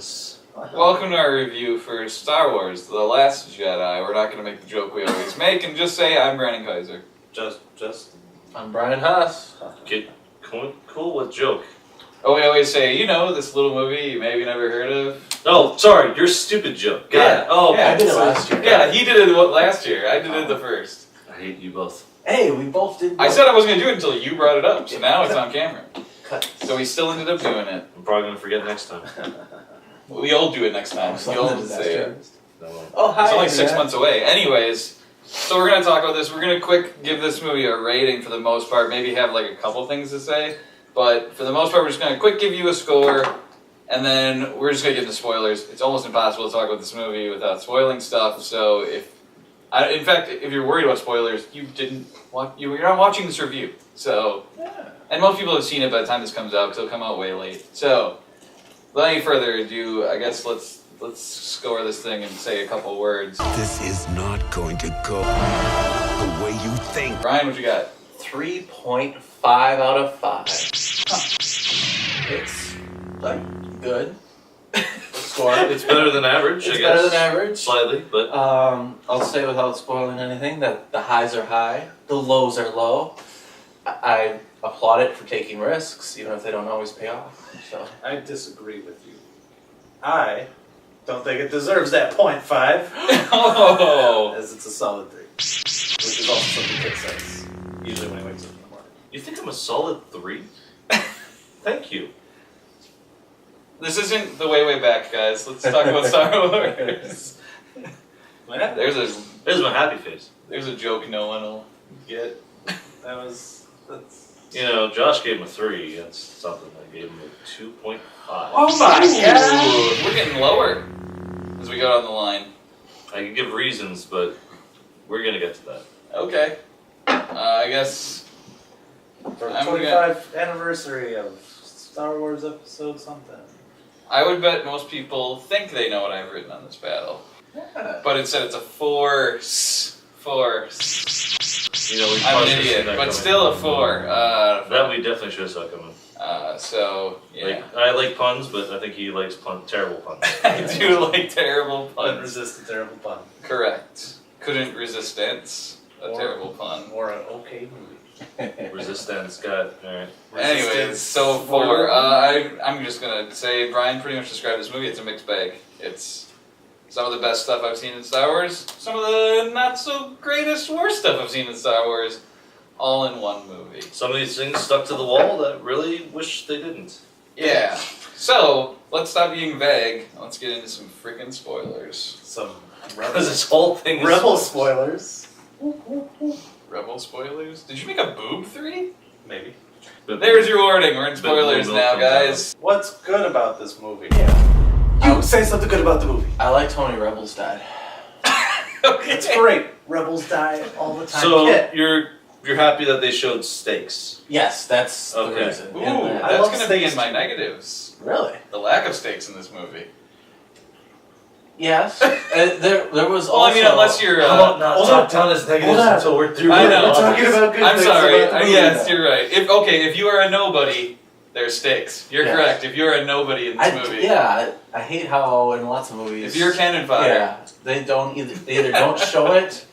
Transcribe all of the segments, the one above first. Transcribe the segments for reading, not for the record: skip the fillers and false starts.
friends. Welcome to our review for Star Wars: The Last Jedi. We're not going to make the joke we always make and just say I'm Brandon Kaiser. Just. I'm Brian Huss. Get cool with joke. Oh, we always say, you know, this little movie you maybe never heard of. Oh, sorry, your stupid joke. Yeah. Oh, I did it last year. Yeah, he did it last year. I did it the first. I hate you both. Hey, we both did. I said I wasn't going to do it until you brought it up, so now it's on camera. Cut. So we still ended up doing it. I'm probably gonna forget next time. We all do it next time. We all say it. No. Oh, hi. It's only 6 months away. Anyways, so we're going to talk about this. We're going to quick give this movie a rating for the most part. Maybe have like a couple things to say. But for the most part, we're just going to quick give you a score. And then we're just going to get into spoilers. It's almost impossible to talk about this movie without spoiling stuff. So in fact, if you're worried about spoilers, you're not watching this review. So, and most people have seen it by the time this comes out because it'll come out way late. So, without any further ado, I guess let's score this thing and say a couple words. This is not going to go the way you think. Brian, what you got? 3.5 out of 5. It's like good. Score. It's better than average, It's I guess. better than average. Slightly, but... I'll say without spoiling anything that the highs are high, the lows are low. I applaud it for taking risks, even if they don't always pay off. So I disagree with you. I don't think it deserves that 0.5. Oh! As it's a solid 3. Which is also something Kit says. Usually when he wakes up in the morning. You think I'm a solid 3? Thank you. This isn't the way back, guys. Let's talk about Star Wars. There's my happy face. There's a joke no one will get. That's... You know, Josh gave him a 3. That's something. I gave him a 2.5. Oh my god! Ooh, we're getting lower as we go down the line. I could give reasons, but we're gonna get to that. Okay. I guess For the I'm 25th anniversary of Star Wars episode something. I would bet most people think they know what I've written on this battle. Yeah. But instead it's a force. You know, we I'm probably an should've seen idiot, that but coming. still a 4. That we definitely should have saw coming. So, yeah. Like, I like puns, but I think he likes terrible puns. I do like terrible Couldn't puns. resist a terrible pun. Correct. Couldn't resistance. A Or- terrible pun. Or an okay movie. Resistance, got alright. Anyways, so 4. I'm just gonna say Brian pretty much described this movie. It's a mixed bag. It's some of the best stuff I've seen in Star Wars, some of the not so greatest worst stuff I've seen in Star Wars, all in one movie. Some of these things stuck to the wall that really wish they didn't. Yeah. So let's stop being vague. Let's get into some freaking spoilers. Some Because this whole thing is rebel spoilers. Rebel spoilers? Did you make a boob 3? Maybe. But There's your warning. We're in spoilers Boob now, comes out. guys. What's good about this movie? yeah, You say something good about the movie. I like Tony Rebels died. Okay. It's great. Rebels die all the time. So Kit. you're happy that they showed stakes. Yes, that's Okay. the reason. Ooh, And I that's love gonna be stakes in my too. negatives. really? The lack of stakes in this movie. Yes. There was Well, also. I mean, unless you're. How about not hold talk on. down his negatives Hold on. until we're through? I with know. the We're talking others? about good I'm things sorry. about the movie Yes, now. you're right. If you are a nobody, there's stakes. You're Yes. correct. If you're a nobody in this movie, I hate how in lots of movies. if you're cannon fodder, yeah, they either don't show it,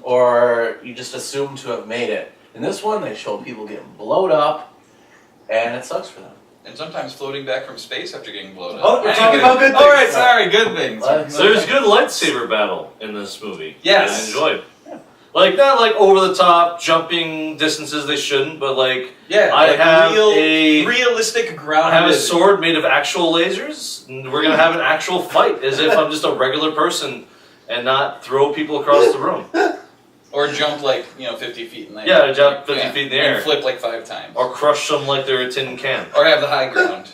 or you just assume to have made it. In this one, they show people getting blowed up, and it sucks for them. and sometimes floating back from space after getting blown up. Oh, we're talking about good All right, things. sorry, good things. Let's- There's good lightsaber battle in this movie. Yes. I enjoyed. Like, not like over the top, jumping distances they shouldn't, but like, Yeah, I like have realistic I ground. have a sword made of actual lasers, and we're gonna have an actual fight as if I'm just a regular person and not throw people across the room. Or jump 50 feet in the air. Yeah, jump 50 feet in the air. And flip like 5 times. Or crush them like they're a tin can. Or have the high ground.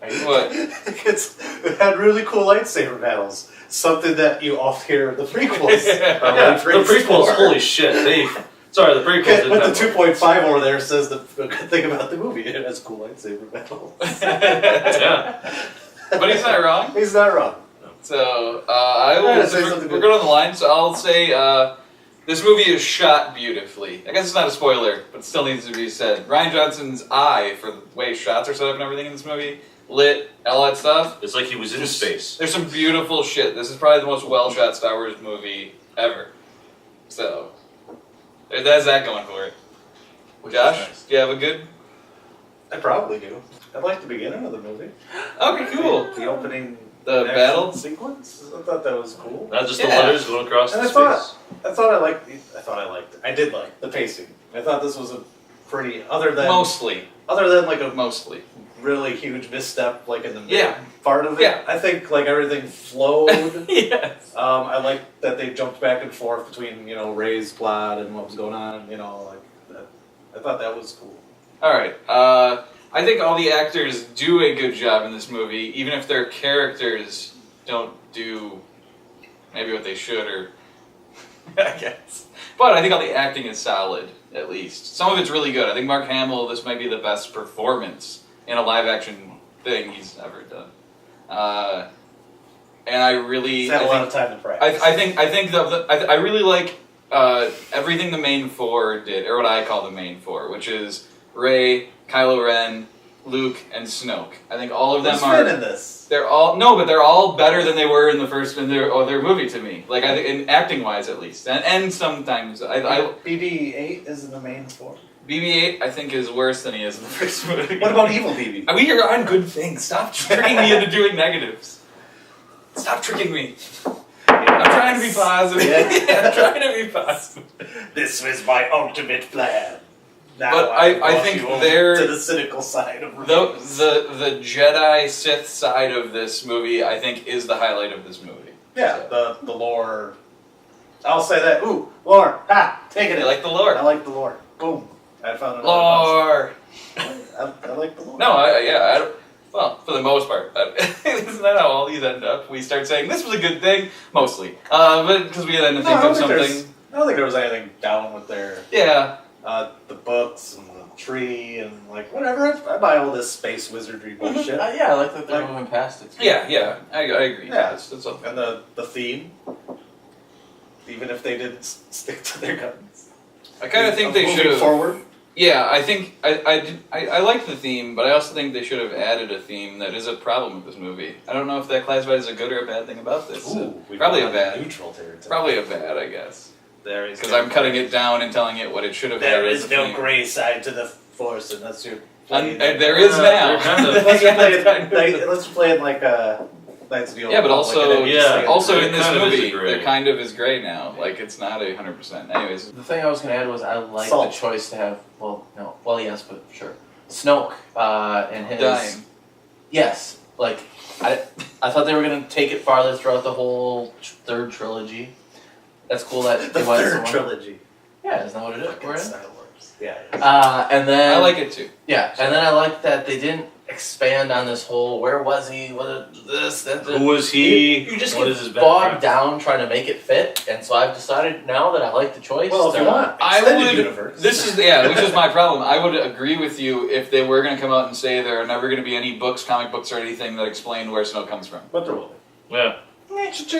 What? It had really cool lightsaber battles. Something that you often hear in the prequels. Yeah, the prequels, holy shit. Sorry, the prequels didn't But the have 2.5 over there says the good thing about the movie. It has cool lightsaber battles. Yeah. But he's not wrong. He's not wrong. So, I will. Say We're something good good. on the line, so I'll say this movie is shot beautifully. I guess it's not a spoiler, but it still needs to be said. Rian Johnson's eye for the way shots are set up and everything in this movie lit, all that stuff. It's like he was in space. There's some beautiful shit. This is probably the most well-shot Star Wars movie ever. So, that's that going for it. Josh, Nice. do you have a good? I probably do. I like the beginning of the movie. Okay, cool. The opening The action battle? sequence. I thought that was cool. Not just the Yeah. letters going across And the I thought- space. I did like the pacing. I thought this was a pretty other than Mostly. like a Mostly. really huge misstep like in the mid Yeah. part of it. Yeah. I think like everything flowed. Yes. I like that they jumped back and forth between Ray's plot and what was going on. Like that. I thought that was cool. All right. I think all the actors do a good job in this movie, even if their characters don't do maybe what they should, or I guess. But I think all the acting is solid, at least. Some of it's really good. I think Mark Hamill, this might be the best performance in a live-action thing he's ever done. And I really, He's had a lot of time to practice. I really like everything the main four did, or what I call the main four, which is Rey, Kylo Ren, Luke, and Snoke. I think all of them Who's are. Finn in this? They're all better than they were in the first in their movie to me. Like I think, in acting wise at least, and sometimes I BB-8 is in the main four. BB-8 I think is worse than he is in the first movie. What about Evil BB? We are on good things. Stop tricking me into doing negatives. Stop tricking me. I'm trying to be positive. Yeah. I'm trying to be positive. This was my ultimate plan. Now But I brought think you over they're- to the cynical side of The Jedi Sith side of this movie, I think, is the highlight of this movie. Yeah, the lore. I'll say that. Ooh, lore. Ha! Taking I it. like the lore. I like the lore. Boom. I found another Lore. I like the lore. No, well, for the most part. Isn't that how all these end up? We start saying, this was a good thing, mostly. But because we then think of something. I don't think there was anything down with their Yeah. the books and the tree and like whatever. I buy all this space wizardry bullshit. Yeah, I like that they're Like- moving past it. Yeah, I agree. Yeah. That's okay. And the theme, even if they didn't stick to their guns. I kind of think they Moving should have. forward. Yeah, I think I liked the theme, but I also think they should have added a theme that is a problem with this movie. I don't know if that classifies as a good or a bad thing about this. We've Probably gone a bad. neutral territory. Probably a bad, I guess. There is Because I'm cutting it down and telling it what it should have had. There as is a no theme. gray side to the force unless you're And playing. there is now. They're kind of- Unless you're playing, unless you're playing like Knights of the Old Yeah, but Republic, also, and then you just yeah, say- also in It this kind of is movie, a gray. it kind of is gray now. Like it's not 100%. Anyways, The thing I was going to add was I like Salt. the choice to have, yes, but sure. Snoke and his... dying. Yes, like, I thought they were going to take it farther throughout the whole third trilogy. That's cool that the they went third somewhere. trilogy. Yeah, isn't that what it is? Fucking We're in? Star Wars. Yeah. And then... I like it too. Yeah, and then I like that they didn't expand on this whole, where was he, what this, that, Who was he? You just What get is his bogged background? down trying to make it fit, and so I've decided now that I like the choice. Well, if to- you want, I extended would. universe. This is which is my problem. I would agree with you if they were going to come out and say there are never going to be any books, comic books, or anything that explain where Snoke comes from. But there will be. Yeah.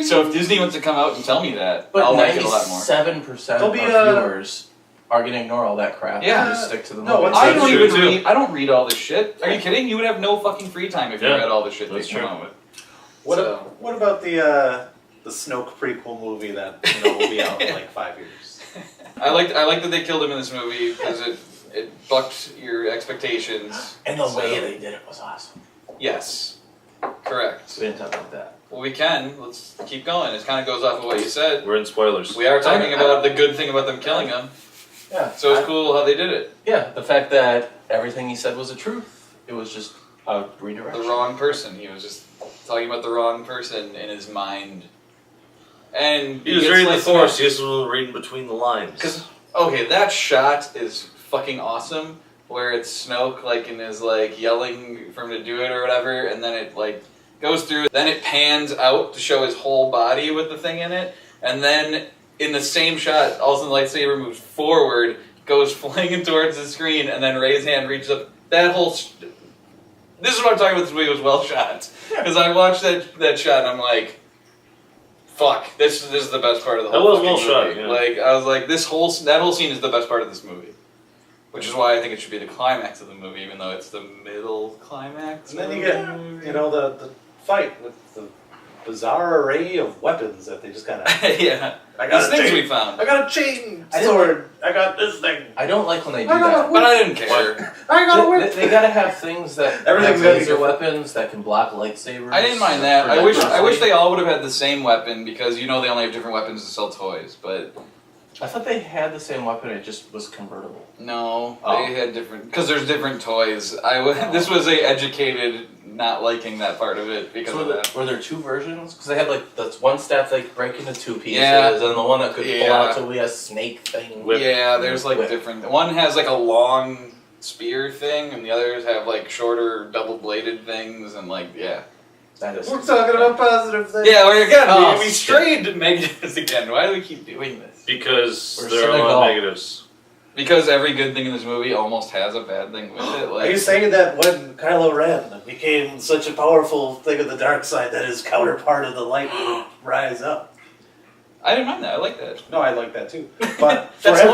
So if Disney wants to come out and tell me that, But I'll like it a lot more. 97% There'll of be, viewers are going to ignore all that crap Yeah. and just stick to the No, movie. it's- I That's don't true, even too. read. I don't read all this shit. Are you kidding? You would have no fucking free time if you Yeah, read all the shit they that's come true. out with. What, So- what about the Snoke prequel movie that will be out in like 5 years? I like that they killed him in this movie because it bucked your expectations. And the So- way they did it was awesome. Yes, correct. We didn't talk about that. Well, we can. Let's keep going. It kind of goes off of what you said. We're in spoilers. We are talking about the good thing about them killing him. Yeah. So it's cool how they did it. Yeah, the fact that everything he said was the truth. It was just a redirection. The wrong person. He was just talking about the wrong person in his mind. And He was gets reading the sliced in Force. half. He just was reading between the lines. Because okay, that shot is fucking awesome. Where it's Snoke like and is like yelling for him to do it or whatever, and then it like goes through. Then it pans out to show his whole body with the thing in it, and then in the same shot, all of a sudden the lightsaber moves forward, goes flinging towards the screen, and then Rey's hand reaches up. That whole. This is what I'm talking about. This movie was well shot because I watched that shot and I'm like. Fuck! This is the best part of the whole. That was fucking well shot, movie. yeah. Like I was like, that whole scene is the best part of this movie. which is why I think it should be the climax of the movie, even though it's the middle climax. And then you get, the fight with the bizarre array of weapons that they just kind of. yeah, I got these things we found. I got a chain sword. I got this thing. I don't like when they do I got that. a But I didn't care. I got a whip. They gotta have things that Everything's have gotta be laser different. weapons that can block lightsabers. I didn't mind that. for I wish dexterity. they all would have had the same weapon because they only have different weapons to sell toys. But I thought they had the same weapon. It just was convertible. no, Oh. they had different because there's different toys. This was a educated not liking that part of it because So of that. were there two versions? Because they had like the one staff that could break into two pieces, Yeah. and the one that could pull Yeah. out to be a snake thing. Whip. Yeah, there's like Whip. different. One has like a long spear thing, and the others have like shorter double-bladed things, and That is. We're talking about positive things. Yeah, well, again, Oh, we strayed to negatives again. Why do we keep doing this? Because We're there are a cynical. lot of negatives. Because every good thing in this movie almost has a bad thing with it. Are you saying that when Kylo Ren became such a powerful thing of the dark side that his counterpart of the light would rise up? I didn't mind that. I like that. No, I like that too. But for That's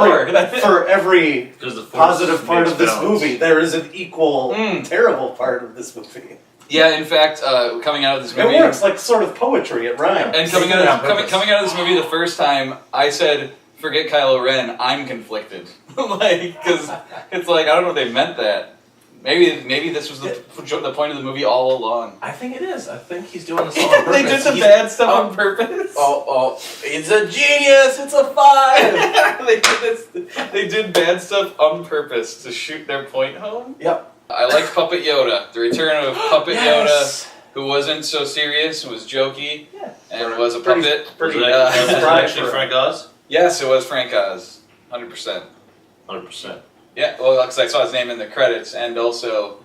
lore. every Because the Force positive part makes of this balance. movie, there is an equal Mm. terrible part of this movie. Yeah, in fact, coming out of this movie, It works like sort of poetry. It rhymes. and They coming did it on out of purpose. coming out of this movie the first time, I said, "Forget Kylo Ren. I'm conflicted." Because it's like I don't know if they meant that. Maybe this was the point of the movie all along. I think it is. I think he's doing this all on purpose. They did the He's- bad stuff oh, on purpose. Oh, it's a genius! It's a 5! They did bad stuff on purpose to shoot their point home. Yep. I like Puppet Yoda. The return of Puppet Yes. Yoda, who wasn't so serious, was jokey, Yeah. and was a Pretty- puppet. pretty- Was Uh, that Fried actually for- Frank Oz? Yes, it was Frank Oz. 100%. 100%. Yeah, well, because I saw his name in the credits, and also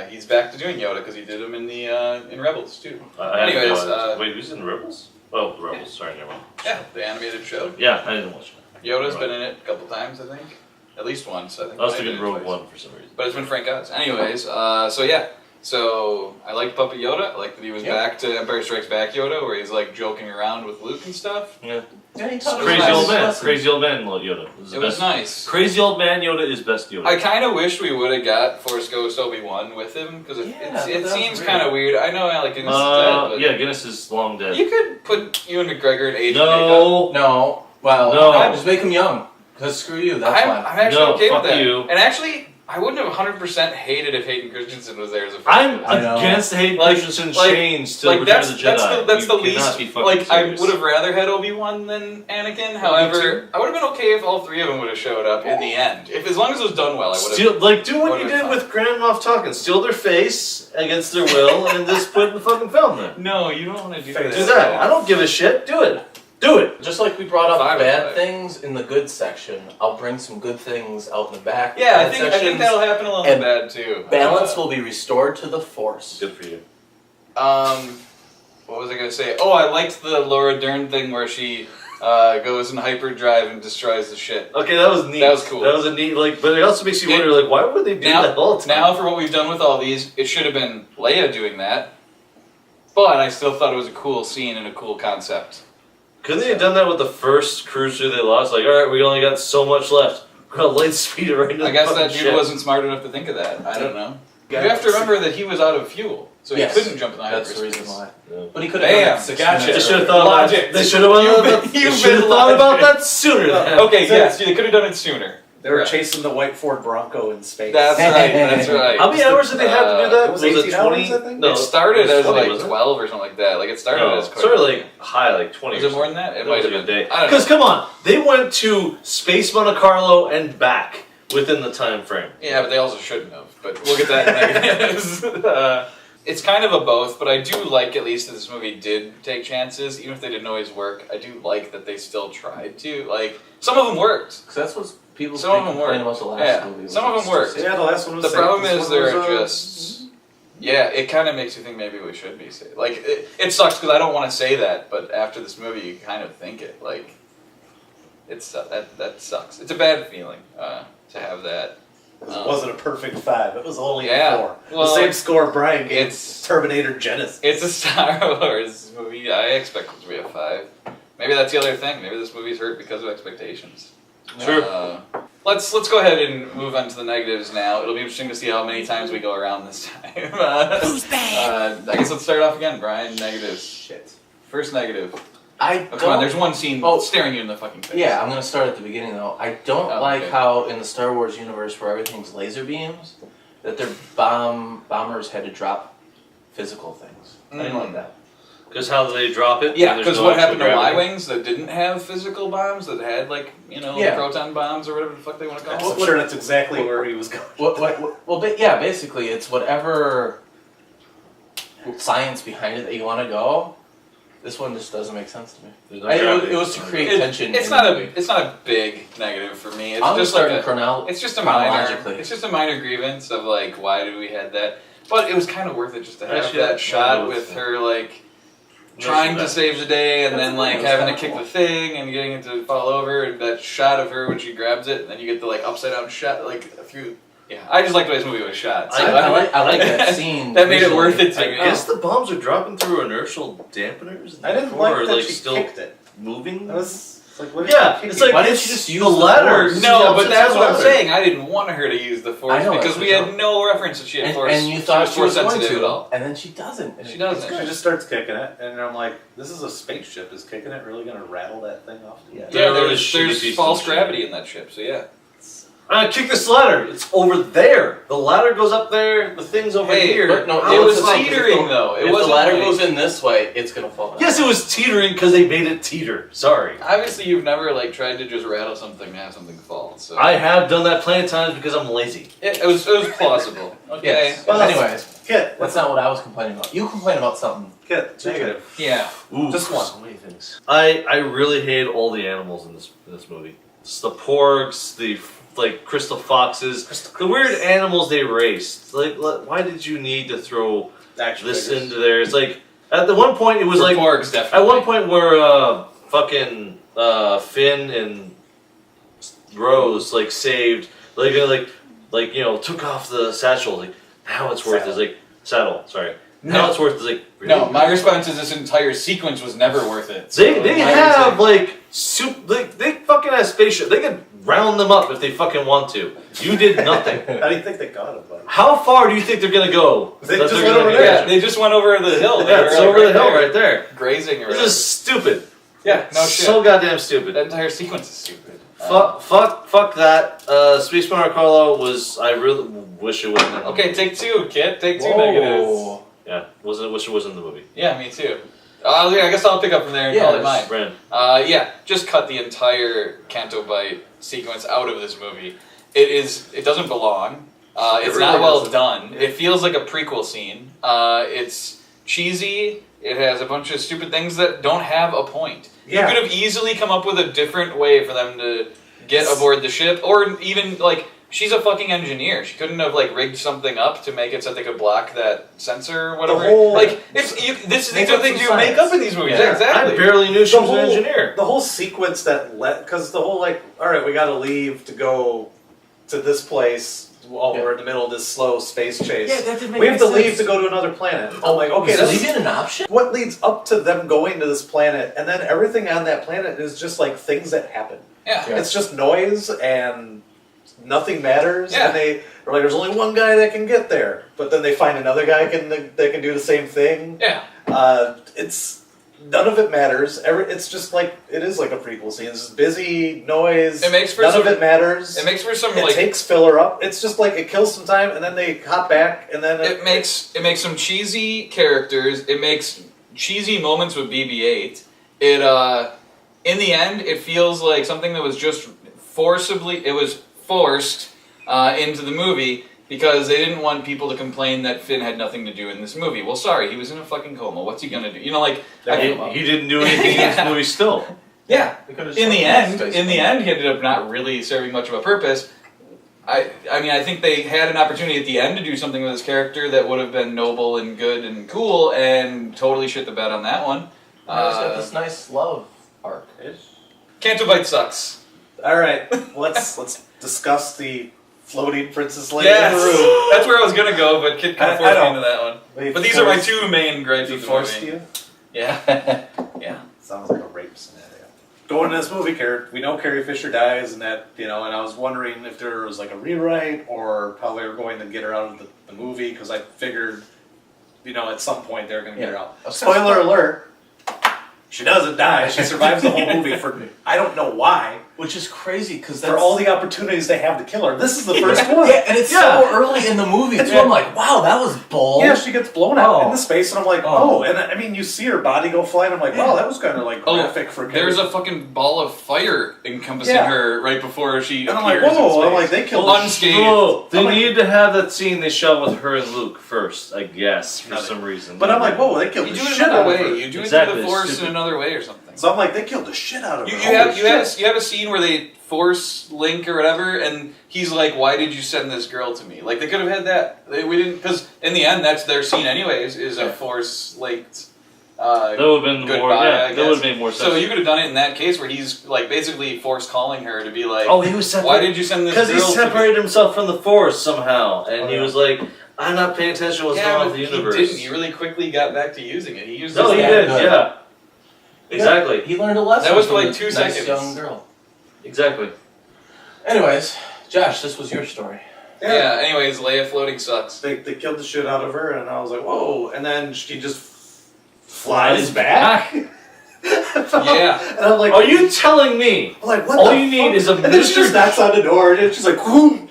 he's back to doing Yoda because he did him in the in Rebels too. I had to Anyways, go. Wait, who's in Rebels? Oh, the Rebels. Sorry, never mind. Yeah, the animated show. Yeah, I didn't watch it. Yoda's Right. been in it a couple times, I think. At least once, I think. I was Might have thinking been Rogue twice. One for some reason. But it's been Frank Oz. Anyways, so yeah. So I like Puppet Yoda. I like that he was Yeah. back to Empire Strikes Back Yoda, where he's like joking around with Luke and stuff. Yeah. Yeah, he taught us Crazy nice. old man. lesson. Crazy old man Yoda. It was nice. Crazy old man Yoda is best Yoda. I kind of wish we would have got Force Ghost Obi-Wan with him because Yeah, it that was seems weird. kind of weird. I know Alec Guinness is dead, but yeah, Guinness is long dead. you could put Ewan McGregor at age No. No. Well, No. just make him young. Because screw you, that's I'm why. actually No, okay with fuck that. you. And actually, I wouldn't have 100% hated if Hayden Christensen was there as a first I'm I know. against the Hayden Like- Christensen like- change to like Return that's of the Jedi. that's the You cannot least. be fucking Like serious. I would have rather had Obi-Wan than Anakin. However, I would have been okay if all three of them would have showed up in the end. If as long as it was done well, I would have. Steal, like, do what you Would've did been with Grand Moff Tarkin. Steal their face against their will and just put it in the fucking film then. No, you don't want to do that. Do that. I don't give a shit. Do it. Do it. Just like we brought up Five bad of five. things in the good section, I'll bring some good things out in the back. Yeah, I Bad think sections. that'll happen along and the bad too. Balance will be restored to the Force. Good for you. What was I gonna say? Oh, I liked the Laura Dern thing where she goes in hyperdrive and destroys the shit. Okay, that was neat. That was cool. That was a neat, like, but it also makes you wonder, like, why would they do that all the time? Now, for what we've done with all these, it should have been Leia doing that. But I still thought it was a cool scene and a cool concept. Couldn't they have done that with the first cruiser they lost? Like, alright, we only got so much left. We're gonna light speed it right into I the guess fucking that dude ship. wasn't smart enough to think of that. I don't know. You Yeah. have to remember that he was out of fuel, so Yes. he couldn't jump in the That's the hyperspace. reason why. Yeah. But he could have done Bam, it 6 gotcha. minutes They should have earlier. thought Logic. about. They should have thought about that sooner. Then. Okay, yes, they could have done it sooner. They were Right. chasing the white Ford Bronco in space. That's right, that's right. How many hours did they have to do that? It was 18 hours, I think? No, It started was as 20, like wasn't it? 12 or something like that. Like it started No, as quite sort of like high, like 20. Was it more than that? It That might was have a good been. day. I don't know. Because come on, they went to Space Monte Carlo and back within the time frame. Yeah, but they also shouldn't have. But we'll get that in negatives. It's kind of a both, but I do like at least that this movie did take chances, even if they didn't always work. I do like that they still tried to. Like some of them worked. Because that's what people Some of them complain work. about the last Yeah, movie. some of them work. Yeah, the last one was The safe. problem This is one they're was, just. Yeah, it kind of makes you think maybe we should be safe. Like it sucks because I don't want to say that, but after this movie, you kind of think it. Like it's that sucks. It's a bad feeling to have that. It wasn't a perfect 5. It was only Yeah. a 4. Well, the same score Brian gave it's- Terminator Genesis. It's a Star Wars movie. I expect it to be a 5. Maybe that's the other thing. Maybe this movie's hurt because of expectations. Sure. Let's go ahead and move on to the negatives now. It'll be interesting to see how many times we go around this time. Who's bad? I guess let's start off again, Brian. Negatives. Shit. First negative. I Oh, come on, there's one scene Oh. staring you in the fucking face. Yeah, I'm gonna start at the beginning though. I don't Oh, like okay. how in the Star Wars universe where everything's laser beams, that their bombers had to drop physical things. I didn't like that. Because how they drop it? Yeah, and there's because no what actual happened to gravity. Y-Wings that didn't have physical bombs, that had like, Yeah. proton bombs or whatever the fuck they want to call I'm them? sure that's exactly where he was going. Yeah, basically it's whatever science behind it that you want to go. This one just doesn't make sense to me. There's no gravity. It was to create tension. It's in not the a movie. it's not a big negative for me. It's I'm just starting like chronologically. it's just a minor chronologically. it's just a minor grievance of like why did we have that? But it was kind of worth it just to have Actually, that that shot was- with her like No, trying she to got- save the day and That's then like nice. having to That's kick cool. the thing and getting it to fall over and that shot of her when she grabs it and then you get the like upside down shot like through. Yeah, I just like the way this movie was shot. So I like that scene. That made it visually. worth it to I me. guess the bombs are dropping through inertial dampeners. I didn't before, like or, that like she still kicked it. moving. That was like, what Yeah, it's like Why didn't it's she just the use the ladder. force? No, Yeah, but it's that's the what I'm ladder. saying. I didn't want her to use the force I know, because that's we what had no reference that she had force. And you thought she was force going sensitive to, at all. and then she doesn't. She doesn't. She just starts kicking it, and I'm like, this is a spaceship. Is kicking it really going to rattle that thing off? Yeah. Yeah, They're there's shitty pieces false of shit. gravity in that ship, so yeah. Kick this ladder. It's over there. The ladder goes up there. The thing's over Hey, here. but no, It How was is it- teetering though. It If wasn't the ladder like- goes in this way, it's gonna fall down. Yes, it was teetering because they made it teeter. Sorry. Obviously, you've never like tried to just rattle something and have something fall. So I have done that plenty of times because I'm lazy. it was plausible. Okay. Yes. Well, Anyways, Kit, that's not what I was complaining about. You complain about something. Kit, negative. Yeah. Ooh, Just one. So many things. I really hate all the animals in this movie. It's the porks, the like crystal foxes, the weird animals they raced. Like, why did you need to throw Action this figures. into there? It's like at the one point it was For like porgs, definitely. at one point where fucking Finn and Rose like saved like took off the satchel. Like now it's worth is like saddle. Sorry. Now No. it's worth is like No, my response is this entire sequence was never worth it. They So they my have reason- like they fucking have spaceship. They could round them up if they fucking want to. You did nothing. How do you think they got him, buddy? How far do you think they're gonna go? They that just they're went gonna over get? there. Yeah, they just went over the hill. They Yeah, were, it's like, over the hill there, right there. grazing or This whatever. is stupid. Yeah, no shit. So goddamn stupid. That entire sequence is stupid. Fuck that. Space Marine Carlo was. I really wish it wasn't. In the Okay, movie. take two, kid. Take two Whoa. negatives. Yeah, wasn't. Wish it was in the movie. Yeah, me too. Yeah, I guess I'll pick up from there and Yeah, call it just- mine. Brand. Yeah, just cut the entire Canto Bite sequence out of this movie. It doesn't belong. It's really not well doesn't. done. It feels like a prequel scene. It's cheesy. It has a bunch of stupid things that don't have a point. Yeah. You could have easily come up with a different way for them to get aboard the ship, or even like she's a fucking engineer. She couldn't have like rigged something up to make it so they could block that sensor or whatever. whole- Like these Make are up things some you make science. up in these movies. Yeah. Yeah, exactly. I barely knew she was an engineer. The whole sequence that because the whole like, all right, we got to leave to go to this place while Yeah. we're in the middle of this slow space chase. Yeah, that didn't make we have any to leave sense. to go to another planet. I'm like, okay, Is that's leaving an option? what leads up to them going to this planet, and then everything on that planet is just like things that happen. Yeah. Yeah. It's just noise and nothing matters. Yeah. And they are like, there's only one guy that can get there, but then they find another guy that can do the same thing. Yeah. It's none of it matters. It's just like it is like a prequel scene. It's just busy noise. It makes for none some- of it matters. It makes for some It like takes filler up. It's just like it kills some time, and then they hop back, and then it makes some cheesy characters. It makes cheesy moments with BB-8. It in the end, it feels like something that was just forced into the movie because they didn't want people to complain that Finn had nothing to do in this movie. Well, sorry, he was in a fucking coma. What's he gonna do? You know, like He didn't do anything in this Yeah. movie. Still, yeah. We could've just In the left end, space he Marine. ended up not really serving much of a purpose. I mean, I think they had an opportunity at the end to do something with his character that would have been noble and good and cool, and totally shit the bed on that one. He's got this nice love arc. Canto Bite sucks. all right. Let's discuss the floating Princess Leia Yes, in the room. that's where I was gonna go, but Kid kind I of forced me don't- into that one. They But these are my forced- two main gripes They of the forced movie. you. Yeah, yeah. Sounds like a rape scenario. going to this movie, we know Carrie Fisher dies, and that, and I was wondering if there was like a rewrite or how they were going to get her out of the movie, because I figured, at some point they're going to get her out. Spoiler alert, she doesn't die. She survives the whole movie for, I don't know why. Which is crazy, because for all the opportunities they have to kill her. This is the first one. Yeah, and it's so early in the movie, too. I'm like, wow, that was bold. Yeah, she gets blown out into space, and I'm like, and I mean, you see her body go flying, I'm like, wow, that was kind of like graphic for Carrie. There's a fucking ball of fire encompassing her right before she and I'm appears like, whoa, in space. I'm like, they killed unscathed. Whoa, they needed to have that scene they shot with her and Luke first, I guess, for some reason. But I'm like, whoa, they killed You the do it shit out another of her. way. You do it through the Force in another way or something. So I'm like, they killed the shit out of her. You have a scene where they Force link or whatever, and he's like, "Why did you send this girl to me?" Like they could have had that. We didn't, because in the end, that's their scene anyways. Is a Force linked. That would have been more. Yeah, that would have made more sense. So you could have done it in that case where he's like basically Force calling her to be like, "Oh, he was separated. Why did you send this girl?" Because he separated himself from the Force somehow, and he was like, "I'm not paying attention to what's going on with the universe." He didn't. He really quickly got back to using it. He used. No, he did. Yeah. Exactly. He learned a lesson. That was for like from 2 nice seconds. Young girl. Exactly. Anyways, Josh, this was your story. Yeah. Anyways, Leia floating sucks. They killed the shit out of her, and I was like, whoa! And then she just flies back. Yeah. And I'm like, are you telling me? I'm like, what? All the you need fuck? is a And then she just knocks on the door, and she's like, whoom.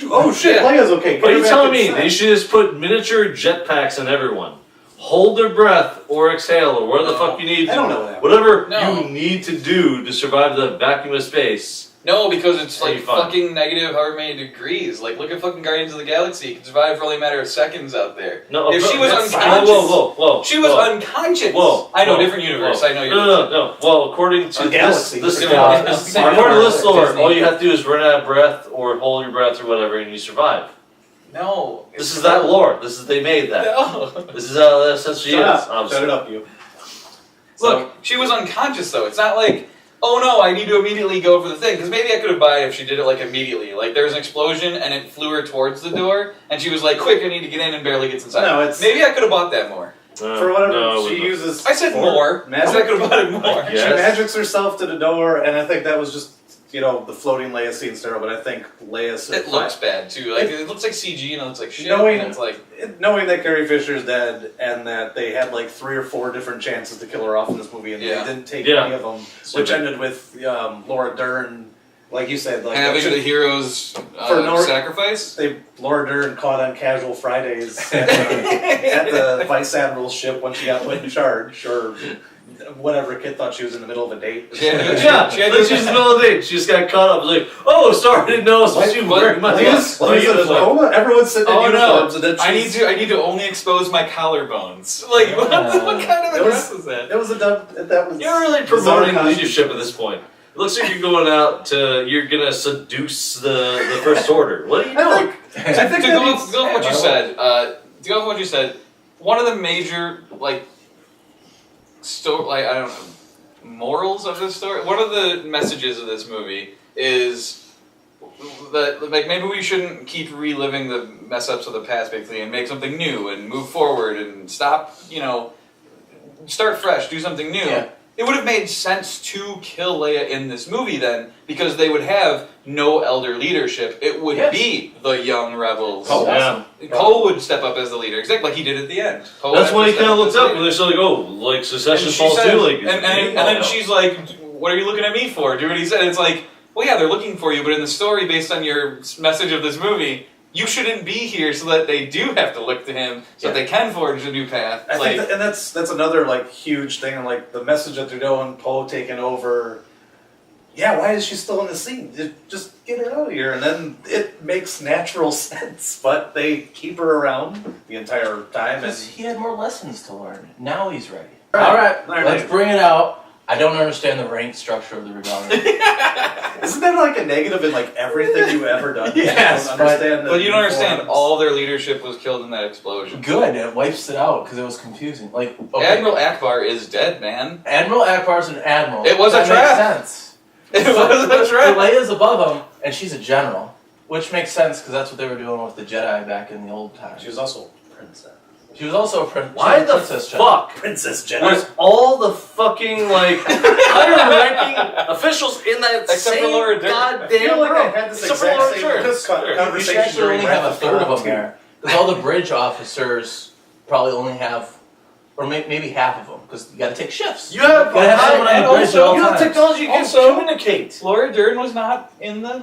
Oh shit, Leia's okay. Are you telling me they should just put miniature jetpacks on everyone? Hold their breath or exhale or whatever the fuck you need to. I don't know that. Whatever you need to do to survive the vacuum of space. No, because it's like fun. fucking negative however many degrees. Like, look at fucking Guardians of the Galaxy. You can survive for only a matter of seconds out there. No, if she was that's unconscious. Whoa. She was unconscious. Whoa. I know, whoa, different universe. Whoa. I know you're. No. Well, according to Galaxy. this According to this lore, all you have to do is run out of breath or hold your breath or whatever, and you survive. No. This is that lore. They made that. No. This is how that essentially is. Shut it up, you. Look, she was unconscious though. It's not like, oh no, I need to immediately go for the thing. Because maybe I could have bought it if she did it like immediately. Like there was an explosion and it flew her towards the door, and she was like, quick, I need to get in, and barely gets inside. No, it's maybe I could have bought that more. for whatever she uses. I said more. Magic. I could have bought it more. Yes. She magics herself to the door, and I think that was just the floating Leia scene sterile. But I think Leia. It looks bad too. Like it looks like CG and it looks like shit. Knowing- and it's like knowing that Carrie Fisher's dead and that they had like 3 or 4 different chances to kill her off in this movie, and they didn't take any of them, which ended with Laura Dern, like you said, like having the hero's sacrifice. Laura Dern caught on casual Fridays at the Vice Admiral's ship when she got put in charge, or whatever. Kid thought she was in the middle of a date. Yeah, she was in the middle of the day. She just got caught up. Like, oh, sorry, didn't know. So she was wearing my uniform. Everyone's sitting in uniforms, and then I need to only expose my collarbones. Like, what kind of a dress is that? It was a dumb. That was. You're really promoting leadership at this point. It looks like you're going out you're gonna seduce the First Order. What are you doing? I think to go off what you said. To go off what you said. One of the major I don't know, morals of this story. One of the messages of this movie is that maybe we shouldn't keep reliving the mess ups of the past, basically, and make something new and move forward and stop. Start fresh, do something new. Yeah. It would have made sense to kill Leia in this movie then, because they would have no elder leadership. It would be the young rebels. Oh, yeah. Poe would step up as the leader, exactly like he did at the end. That's when he kind of looks up and they're still like, oh, like secession falls too. And then she's like, what are you looking at me for? Do what he said. And it's like, well, yeah, they're looking for you, but in the story, based on your message of this movie, you shouldn't be here, so that they do have to look to him, so that they can forge a new path. I think and that's another huge thing, and the message that they're doing, Poe taking over. Yeah, why is she still in the scene? Just get her out of here, and then it makes natural sense. But they keep her around the entire time, Because he had more lessons to learn. Now he's ready. Right. All right, All right. let's bring it out. I don't understand the rank structure of the rebellion. Isn't that a negative in everything you've ever done? Yes, but you don't understand. All their leadership was killed in that explosion. Good, it wipes it out because it was confusing. Admiral Akbar is dead, man. Admiral Akbar's an admiral. It was that a trap. Makes sense. It was a trap. Leia's above him, and she's a general, which makes sense because that's what they were doing with the Jedi back in the old times. She was also a princess. She was also a Why the princess Jedi. fuck Princess Jedi. was all the fucking like higher-ranking officials in that Except for same Laura Dern. I goddamn feel like room? I had this Except for exact Laura same Dern. You should conversation actually during only have a Wrath of third of Khan them 2. there. Because all the bridge officers probably only have, or maybe half of them, because you gotta take shifts. You have, gotta have someone on and the bridge also- at all you have times. technology you can Also- communicate. Laura Dern was not in the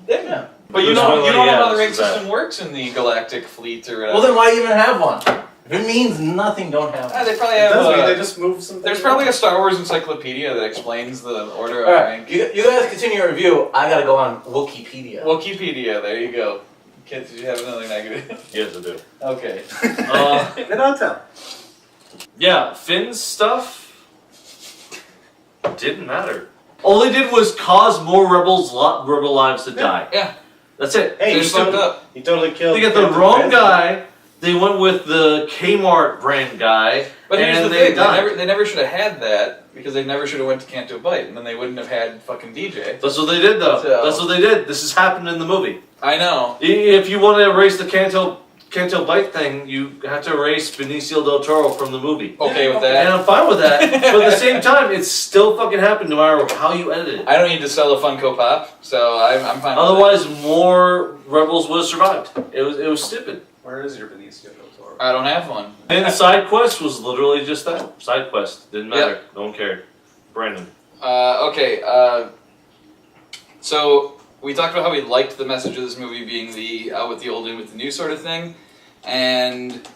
thing. Yeah. But you There's know, no you way, don't know yeah, how the rank this is that. system works in the Galactic Fleet or whatever. Well, then why even have one? If it means nothing, don't have one. They probably It have. does mean they just move some There's things probably around. a Star Wars encyclopedia that explains the order of Alright, rank. you guys continue your review. I gotta go on Wikipedia. Wikipedia, there you go. Kid, did you have another negative? Yes, I do. Okay. Then I'll tell. Yeah, Finn's stuff didn't matter. All they did was cause more rebel lives to die. Yeah. That's it. Hey, They're he fucked totally, up. he totally killed. They got the Captain wrong Phasma. guy. They went with the Kmart brand guy. But here's and the they thing, died. they never should have had that, because they never should have went to Canto Bight, and then they wouldn't have had fucking DJ. That's what they did, though. So- That's what they did. This has happened in the movie. I know. If you want to erase the Canto Bight thing, you have to erase Benicio del Toro from the movie. Okay with And that. I'm fine with that, but at the same time, it's still fucking happened no matter how you edit it. I don't need to sell a Funko Pop, so I'm fine with Otherwise, more rebels would have survived. It was stupid. Where is your Benicio del Toro? that. I don't have one. And side quest was literally just that. Side quest didn't matter. Yep. No one cared. Brandon. Okay, so we talked about how we liked the message of this movie being the out with the old, in with the new sort of thing, and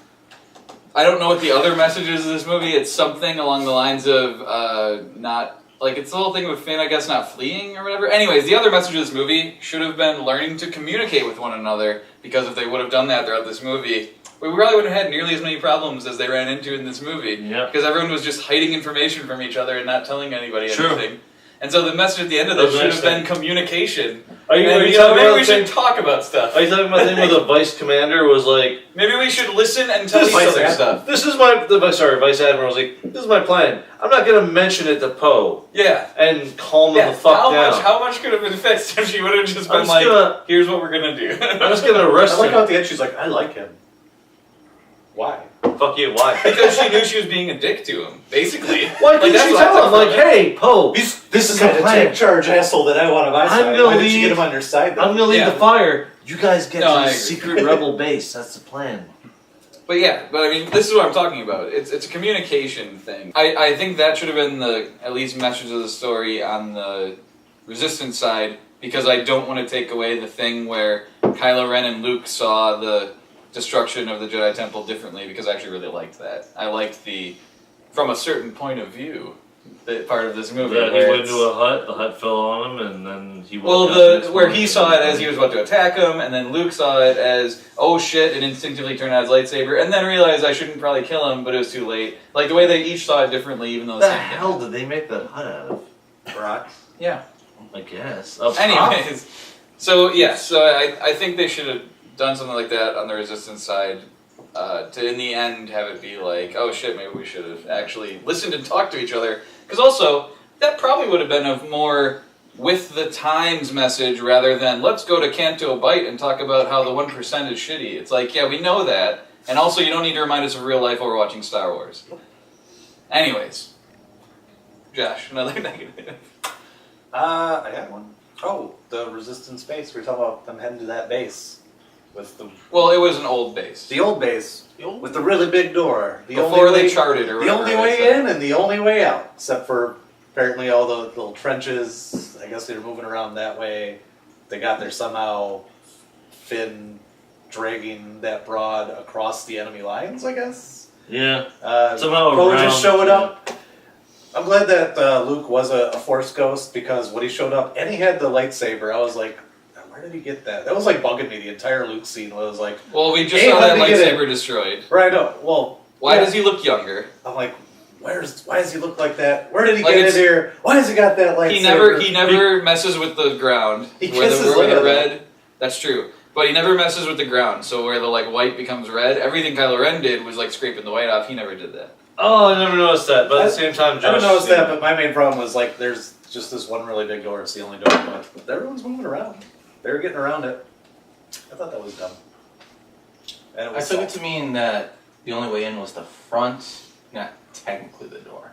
I don't know what the other message is of this movie. It's something along the lines of not, like, it's the whole thing with Finn, I guess, not fleeing or whatever. Anyways, the other message of this movie should have been learning to communicate with one another, because if they would have done that throughout this movie, we probably wouldn't have had nearly as many problems as they ran into in this movie. Yeah. Because everyone was just hiding information from each other and not telling anybody True. anything. And so the message at the end of That this was should have been interesting. communication. Are you And, talking maybe about we the should thing? talk about stuff. Are you talking about the thing where the vice commander was like, Maybe we should listen and tell each Vice other Admiral. stuff. "This is my vice admiral was like, this is my plan. I'm not gonna mention it to Poe Yeah. and calm him Yeah. the fuck down. How much could have been fixed if she would have just I'm been just like, gonna- here's what we're gonna do. I'm just gonna I arrest like him. how at the end she's like, I like him. Why? Fuck you. Why? Because she knew she was being a dick to him, basically. Why couldn't that's she what I tell took him? from Like, it. hey, Poe, This is the the plan. take charge asshole that I want on my side. gonna Why didn't you leave- get him on your side? Then? I'm gonna lead Yeah. the fire. You guys get No, to I the agree. secret rebel base. That's the plan. But yeah, I mean, this is what I'm talking about. It's a communication thing. I think that should have been the, at least, message of the story on the Resistance side, because I don't want to take away the thing where Kylo Ren and Luke saw the destruction of the Jedi Temple differently, because I actually really liked that. I liked the, from a certain point of view, the part of this movie. Yeah, he where went it's- into a hut. The hut fell on him, and then he. Well, woke up the next where morning he saw it as he was about to attack him, and then Luke saw it as, oh shit, and instinctively turned out his lightsaber, and then realized I shouldn't probably kill him, but it was too late. Like, the way they each saw it differently, even though What the same thing. hell did they make that hut out of? Rocks. Yeah. I guess. Up top? Anyways, so yeah, so I think they should have done something like that on the Resistance side, to in the end have it be like, oh shit, maybe we should have actually listened and talked to each other. Because also, that probably would have been a more with the times message rather than let's go to Canto Bight and talk about how the 1% is shitty. It's like, yeah, we know that, and also you don't need to remind us of real life while we're watching Star Wars. Anyways, Josh, another negative. I got one. Oh, the Resistance base. We were talking about them heading to that base with Well, it was an old base. the old base with the really big door. The Before only they way, charted or the whatever only it way is. in and the only way out, except for apparently all the little trenches. I guess they were moving around that way. They got there somehow. Finn dragging that broad across the enemy lines. I guess. Yeah. Somehow Somehow just around- showing up. I'm glad that Luke was a Force ghost, because when he showed up and he had the lightsaber, I was like, where did he get that? That was like bugging me. The entire Luke scene was like, Well, we just Hey, saw how that did he get lightsaber destroyed. right up. Well, Why yeah. does he look younger? I'm like, why does he look like that? Where did he Like, get it it's- here? Why has he got that lightsaber? He never messes with the ground. He where kisses the Leia, red. That's true. But he never messes with the ground. So where the like white becomes red, everything Kylo Ren did was like scraping the white off. He never did that. Oh, I never noticed that. But at the same time, Josh. I didn't notice that, but my main problem was like, there's just this one really big door. It's the only door, but everyone's moving around. They were getting around it. I thought that was dumb. And it I was took it to mean that the only way in was the front, not technically the door.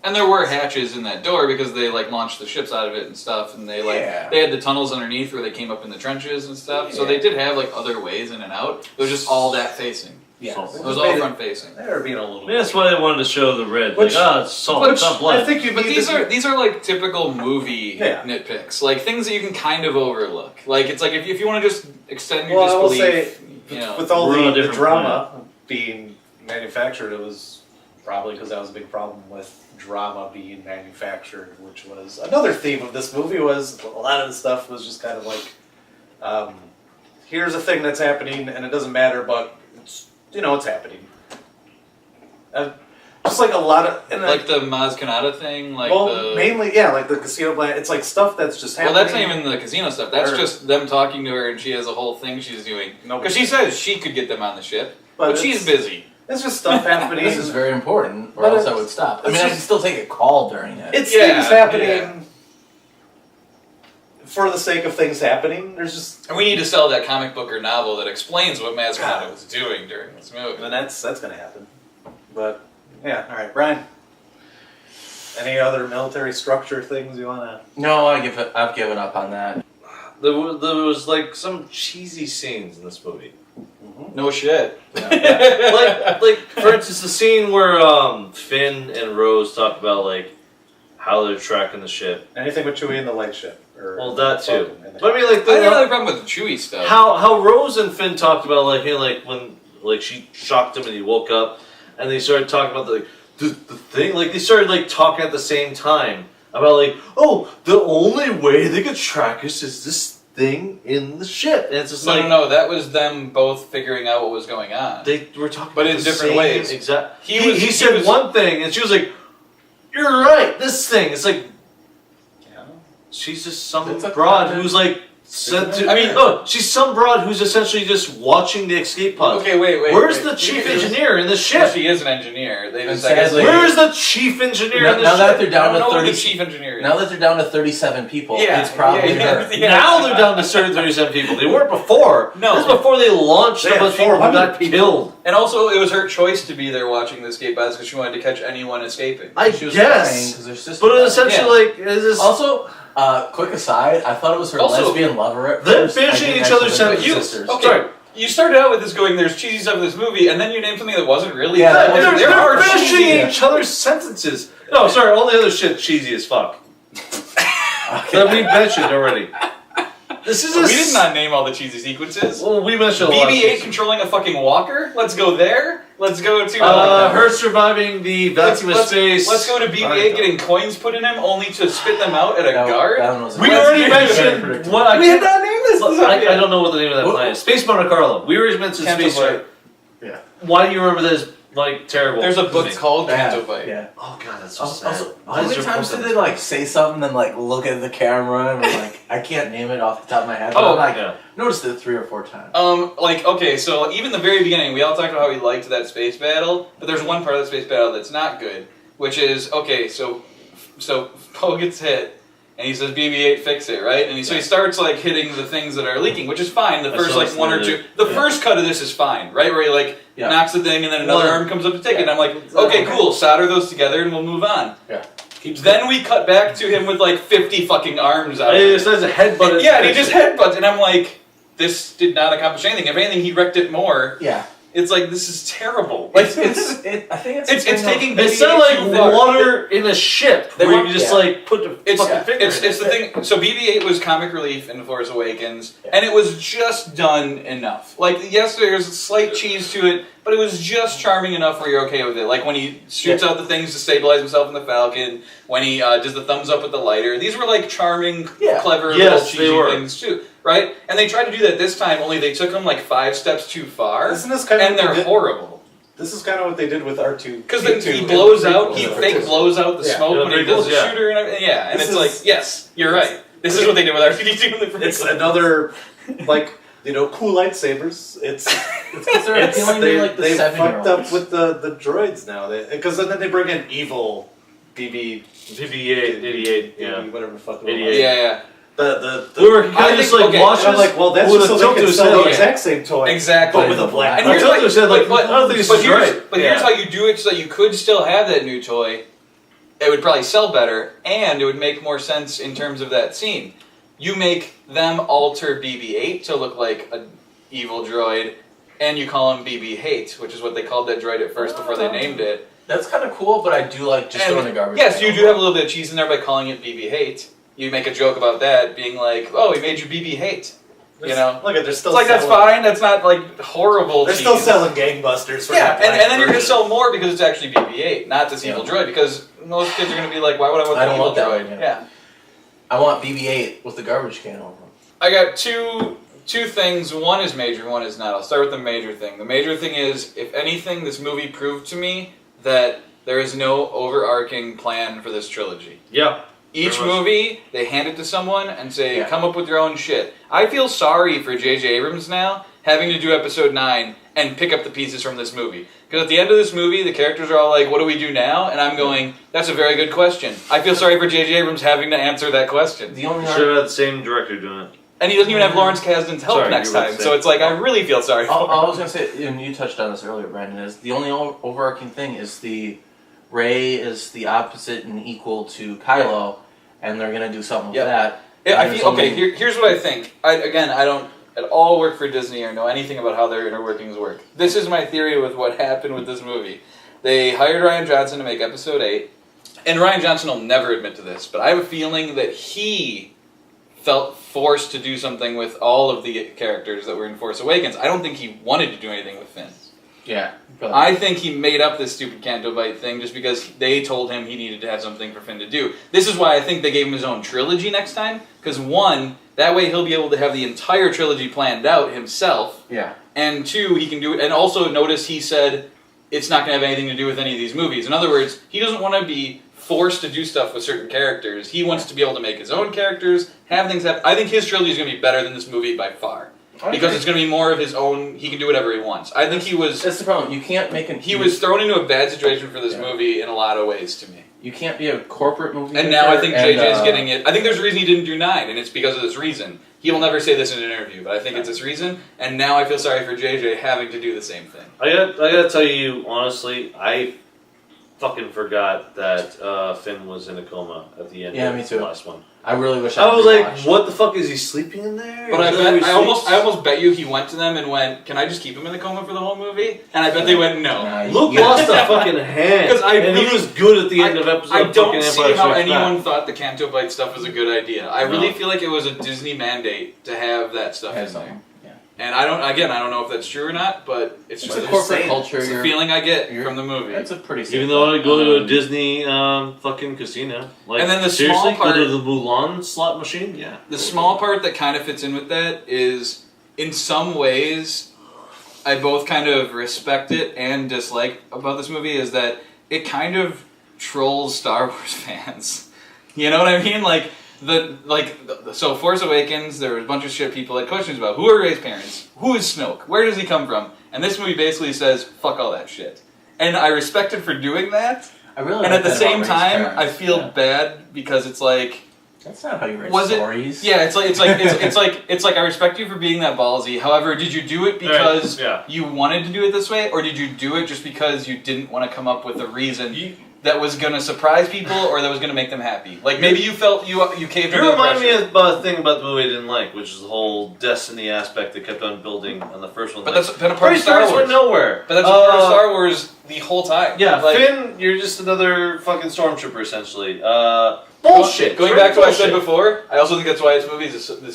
And there were hatches in that door because they like launched the ships out of it and stuff, and they they had the tunnels underneath where they came up in the trenches and stuff. So they did have like other ways in and out. It was just all that facing. Yeah, So- It was all front facing. They were being a little. Maybe that's why they wanted to show the red. Which- Like, it's salt, it's not blood. I think you But need these are like typical movie Yeah. nitpicks, like things that you can kind of overlook. Like it's like if you want to just extend your Well, I will disbelief, say, you know. with all We're on a the different drama being manufactured, it was probably because that was a big problem with drama being manufactured, which was another theme of this movie. Was a lot of the stuff was just kind of like, here's a thing that's happening and it doesn't matter, but it's it's happening. Just like a lot of Like the Maz Kanata thing, like mainly like the casino plan. It's like stuff that's just happening. Well, that's not even the casino stuff. That's Or- just them talking to her, and she has a whole thing she's doing. Nobody- Because she says she could get them on the ship, but it's- she's busy. It's just stuff happening. This is very important, or But else I it's- would stop. I it's mean, I just- can still take a call during it. It's Yeah, things happening yeah. for the sake of things happening. There's just, And we need to sell that comic book or novel that explains what Maz Kanata was doing during this movie. and that's gonna happen. But yeah, all right, Brian. Any other military structure things you wanna? No, I've given up on that. There was like some cheesy scenes in this movie. No shit. like for instance, the scene where Finn and Rose talk about like how they're tracking the ship. Anything with Chewie and the light ship? Or Well, that too. Falcon and the- But I mean, like I didn't have a problem with the Chewie stuff. how Rose and Finn talked about like when like she shocked him and he woke up, and they started talking about the thing. Like they started like talking at the same time about like, oh, the only way they could track us is this thing in the ship, and it's just like No, that was them both figuring out what was going on. they were talking, But about in the different same ways. Exact. He He was- said he was- one thing, and she was like, "You're right. This thing." It's like she's just some It's a broad content- who's like said to. I mean- no, she's some broad who's essentially just watching the escape pod. Okay, wait. Where's wait. the chief She is- engineer in the Well, ship? she is an engineer. They And just, I guess, sadly- Where's the chief engineer in the Now that ship? they're I down don't to know who 30, the chief engineer is. now that they're down to 37 people, Yeah, it's probably yeah, her. yeah. Now they're down to 37 people. They weren't before. No. This is before they launched They a had bunch of people who 400 got people. killed. And also, it was her choice to be there watching the escape pods because she wanted to catch anyone escaping. She was trying guess. 'cause her sister But died. essentially, like, is this. Also, quick aside, I thought it was her Also, lesbian lover at they're first. I finishing didn't each actually other's think they were sentences. sisters. Okay, Sorry. you started out with this going, there's cheesy stuff in this movie, and then you named something that wasn't really. Yeah, that there, wasn't- there are They're finishing cheesy. each other's sentences. No, sorry, all the other shit cheesy as fuck. That we mentioned already. This is a. We did not name all the cheesy sequences. Well, we mentioned a lot. of BB-8 cheesy. controlling a fucking walker. Let's go there. Let's go to Her surviving the vacuum of space. Let's go to BB-8 getting coins put in him only to spit them out at a That- guard. that one was We very already predictable. mentioned what I We had can't- not named this. I don't know what the name of that planet is. Space Monte Carlo. We already mentioned Canto Space. Bite. Yeah. Why do you remember this? Like terrible. There's a book called Bad, Canto Bite. Yeah. Oh god, that's so sad. Also, Why how is many there times book did on they like say something and like look at the camera and be like, I can't name it off the top of my head. But Oh, I'm like, yeah. noticed it 3 or 4 times. Okay, so even the very beginning, we all talked about how we liked that space battle, but there's one part of the space battle that's not good, which is, okay, so Poe gets hit, and he says, BB-8, fix it, right? And so he starts, like, hitting the things that are leaking, which is fine, the That's first, what like, it's one or literally- two. The first cut of this is fine, right? Where he, like, Yeah. knocks the thing, and then another Well, arm comes up to take it, and I'm like, exactly. okay, cool, solder those together, and we'll move on. Yeah. Then we cut back to him with, like, 50 fucking arms out. It says a headbutt. Yeah, and he just headbutts, and I'm like, this did not accomplish anything. If anything, he wrecked it more. Yeah. It's like, this is terrible. Like, I think it's it's taking It BB-8 sounded too like far. water in a ship They where you want- can just yeah. like put the It's fucking finger it's in the thing. So BB-8 was comic relief in The Force Awakens, and it was just done enough. Like, yes, there's slight cheese to it, but it was just charming enough where you're okay with it. Like when he shoots out the things to stabilize himself in the Falcon, when he does the thumbs up with the lighter. These were like charming, Yeah. clever Yes, little they cheesy were. things too, right? And they tried to do that this time, only they took them like 5 steps too far, Isn't this kind of and what they're they did? horrible. This is kind of what they did with R2. Because then he blows out, he Yeah. fake blows out the Yeah. smoke Yeah, when he prequels, does the yeah. shooter and everything. Yeah, and This it's is- like, yes, you're right. This is what they did with R2-D2 in the prequels. It's another, like, cool lightsabers. It's because they're appealing to like the they 7-year-olds. fucked up with the droids now. Because then they bring in evil BB, BB-8, 88, yeah. whatever the fuck. 88. Yeah, yeah. We were kind of just like okay, watching. I'm like, well, that's with just a so they can tilt-a-toe sell the head. exact same toy, Exactly. but with a black. And I here's told you, said, like, but I don't think this but is here's, right. But here's how you do it so that you could still have that new toy. It would probably sell better, and it would make more sense in terms of that scene. You make them alter BB-8 to look like an evil droid, and you call him BB-Hate, which is what they called that droid at first before they named it. That's kind of cool, but I do like just throwing a garbage. Yes, can you do have a little bit of cheese in there by calling it BB-Hate. You make a joke about that, being like, "Oh, he made you BB-Hate." You know, Look at they're still. it's like that's selling- fine. That's not like horrible. They're cheese. still selling gangbusters. For Yeah, that and then you're gonna version. sell more because it's actually BB-8, not this evil Yeah. droid. Because most kids are gonna be like, "Why would I want I the don't evil want that droid?" one, Yeah. I want BB-8 with the garbage can over. I got two things. One is major, one is not. I'll start with the major thing. The major thing is, if anything, this movie proved to me that there is no overarching plan for this trilogy. Yeah. Each Very much. movie, they hand it to someone and say, Yeah. come up with your own shit. I feel sorry for J.J. Abrams now, having to do episode 9 and pick up the pieces from this movie. Because at the end of this movie, the characters are all like, what do we do now? And I'm going, that's a very good question. I feel sorry for J.J. Abrams having to answer that question. The only Should have had the same director doing it. And he doesn't even have Lawrence Kasdan's help Sorry, next you were about time. to So say. it's like, I really feel sorry for I him. was gonna say, and you touched on this earlier, Brandon. Is the only overarching thing is the Rey is the opposite and equal to Kylo, and they're gonna do something with Yep. that. Yeah, I And there's feel, okay, only- here's what I think. I don't at all work for Disney or know anything about how their inner workings work. This is my theory with what happened with this movie. They hired Rian Johnson to make episode 8, and Rian Johnson will never admit to this, but I have a feeling that he felt forced to do something with all of the characters that were in Force Awakens. I don't think he wanted to do anything with Finn. Yeah. probably. I think he made up this stupid Canto Bite thing just because they told him he needed to have something for Finn to do. This is why I think they gave him his own trilogy next time, because one, that way he'll be able to have the entire trilogy planned out himself, Yeah. and two, he can do it. And also notice he said it's not going to have anything to do with any of these movies. In other words, he doesn't want to be forced to do stuff with certain characters. He wants to be able to make his own characters, have things happen. I think his trilogy is going to be better than this movie by far. Because it's going to be more of his own, he can do whatever he wants. I think he was That's the problem. You can't make an. he was thrown into a bad situation for this Yeah. movie in a lot of ways to me. You can't be a corporate movie. And now I maker think and, JJ's getting it. I think there's a reason he didn't do 9, and it's because of this reason. He will never say this in an interview, but I think it's this reason. And now I feel sorry for JJ having to do the same thing. I gotta tell you honestly, I fucking forgot that Finn was in a coma at the end Yeah, of me too. the last one. I really wish I was like, rewatched. what the fuck, is he sleeping in there? But Is that where he I sleeps? almost bet you he went to them and went, "Can I just keep him in the coma for the whole movie?" And I bet they went, "No." Nah, Luke you- lost a fucking hand. 'Cause I and he really- was good at the end of episode. I fucking don't see Empire how Strikes Back. anyone thought the Canto Bite stuff was a good idea. I really No. feel like it was a Disney mandate to have that stuff Has in there. something. Yeah. And I don't know if that's true or not, but it's It's just a a corporate saying. culture. it's the you're- feeling I get you're- from the movie. It's a pretty. Even safe though I go to a Um, Disney fucking casino, like, and then the seriously, small part- go to the Mulan slot machine, yeah. The small part that kind of fits in with that is, in some ways, I both kind of respect it and dislike about this movie is that it kind of trolls Star Wars fans. You know what I mean? So Force Awakens, there was a bunch of shit people had questions about. Who are Rey's parents? Who is Snoke? Where does he come from? And this movie basically says, fuck all that shit. And I respect it for doing that. I really. And like at the that same about Rey's time, parents. I feel Yeah. bad because it's like, That's not how you write was it? stories. Yeah, it's like I respect you for being that ballsy. However, did you do it because Right, yeah. you wanted to do it this way, or did you do it just because you didn't want to come up with a reason that was going to surprise people or that was going to make them happy? Like maybe you felt you caved You under the remind me pressure. of a thing about the movie I didn't like, which is the whole destiny aspect that kept on building on the first one. But like, that's been a part of Rey Star Starks Wars. went nowhere. But that's a part of Star Wars the whole time. Yeah, like, Finn, you're just another fucking stormtrooper, essentially. Bullshit. Going back to what I said Bullshit. before, I also think that's why this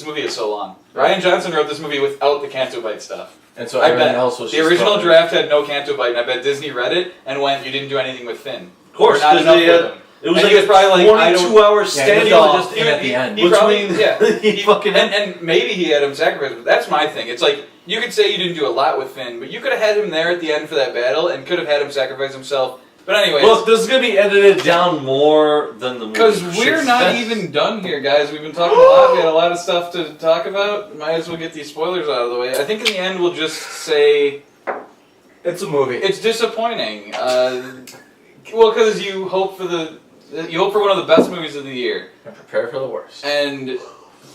movie is so long. Rian Johnson wrote this movie without the Canto Bite stuff. And so I everything bet else was the just original fun. draft had no Canto Bite, and I bet Disney read it and went, "You didn't do anything with Finn." Of course, Or not because enough they with had. him. It was And like he was probably like, I don't- 22-hour Yeah, he standoff. was just in at the end. He probably, Between- yeah. he fucking and maybe he had him sacrificed, but that's my thing. It's like, you could say you didn't do a lot with Finn, but you could have had him there at the end for that battle and could have had him sacrifice himself. But anyways, Look, this is gonna be edited down more than the movie. because we're not That's- even done here, guys. We've been talking a lot. We had a lot of stuff to talk about. Might as well get these spoilers out of the way. I think in the end we'll just say It's a movie. it's disappointing. Well, because you hope for one of the best movies of the year. And prepare for the worst. And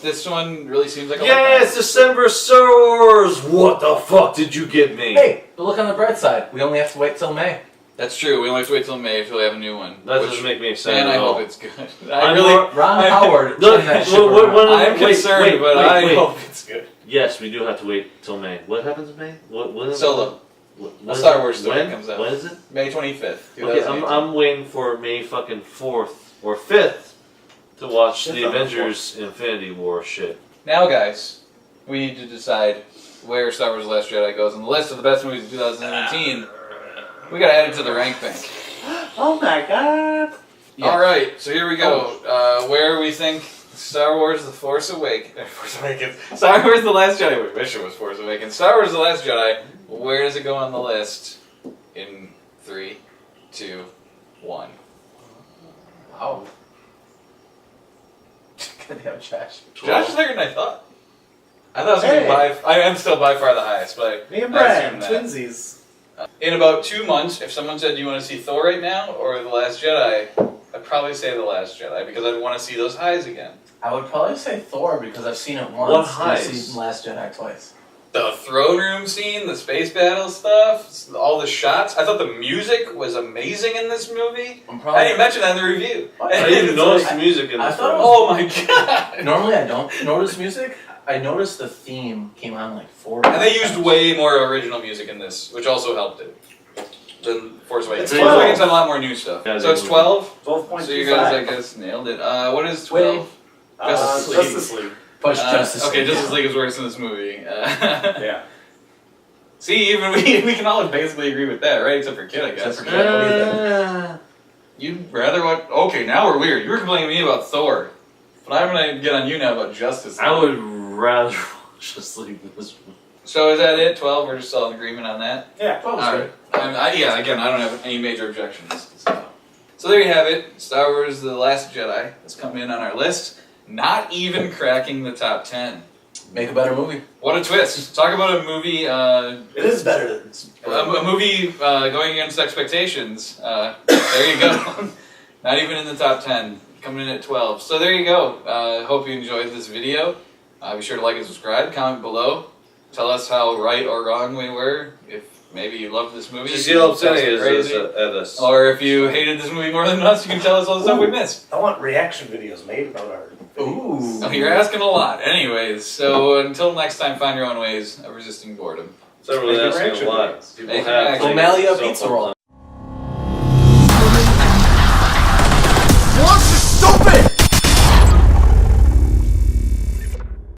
This one really seems like a Yes, December Star Wars. What the fuck did you get me? Hey, but look on the bright side. We only have to wait till May. That's true. We only have to wait till May until we have a new one. That which, doesn't make me excited man, I at all. hope it's good. I'm Ron Howard. Look, turned that ship what- around. what- I'm concerned, but I hope it's good. Yes, we do have to wait till May. What happens in May? What Solo. When A is Star it? Wars story when? comes out. When is it? May 25th. Okay, 2018. I'm waiting for May fucking 4th or 5th to watch Fifth the on the Avengers Infinity War shit. Now, guys, we need to decide where Star Wars: The Last Jedi goes on the list of the best movies of 2017. We gotta add it to the rank bank. Oh my god. Yeah. All right, so here we go. Where we think Star Wars: The Force Awakens, Star Wars: The Last Jedi. We wish it was Force Awakens. Star Wars: The Last Jedi. Where does it go on the list? In 3, 2, 1. Wow. Goddamn Josh. Josh is higher than I thought. I thought it was gonna be Hey. I am still by far the highest, but Me and I Brad, assume that. twinsies. In about 2 months, if someone said, "Do you want to see Thor right now or The Last Jedi?" I'd probably say The Last Jedi because I'd want to see those highs again. I would probably say Thor because I've seen it once. What and I've highs? seen Last Jedi twice. The throne room scene, the space battle stuff, all the shots. I thought the music was amazing in this movie. I'm I probably. didn't mention that in the review. I I didn't even notice the I- music in I this thought it one. Oh my god! Normally I don't notice music. I noticed the theme came on like 4 And they used way more original music in this, which also helped it. Than Force Awakens. It's Force 12. Awakens had a lot more new stuff. Yeah, So they it's moved. 12. 12.25. So you guys, I guess, nailed it. What is 12? Justice League. Justice League. Push Justice Okay, League. Justice League is worse than this movie. Yeah. See, even we can all basically agree with that, right? Except for Kid, I guess. Except for Kid. What do you think? You'd rather what? Okay, now we're weird. You were complaining to me about Thor, but I'm gonna get on you now about Justice League. I would rather just leave this one. So is that it? 12? We're just all in agreement on that. Yeah. 12 was All good. right. Yeah. Again, I don't have any major objections. So there you have it. Star Wars: The Last Jedi has come in on our list, not even cracking the top 10. Make a better movie. What a twist! Talk about a movie. It is better than A movie going against expectations. There you go. Not even in the top 10. Coming in at 12. So there you go. Hope you enjoyed this video. Be sure to like and subscribe. Comment below. Tell us how right or wrong we were. If maybe you loved this movie. Just you yell can tell us upsetting we're crazy. at us. Or if you hated this movie more than us, you can tell us all the stuff we missed. I want reaction videos made about our videos. Ooh. Oh, you're asking a lot. Anyways, so until next time, find your own ways of resisting boredom. It's not really Make asking reaction a lot. videos. People Make have reaction things O'Malley to Pizza self-proclaim. Roll.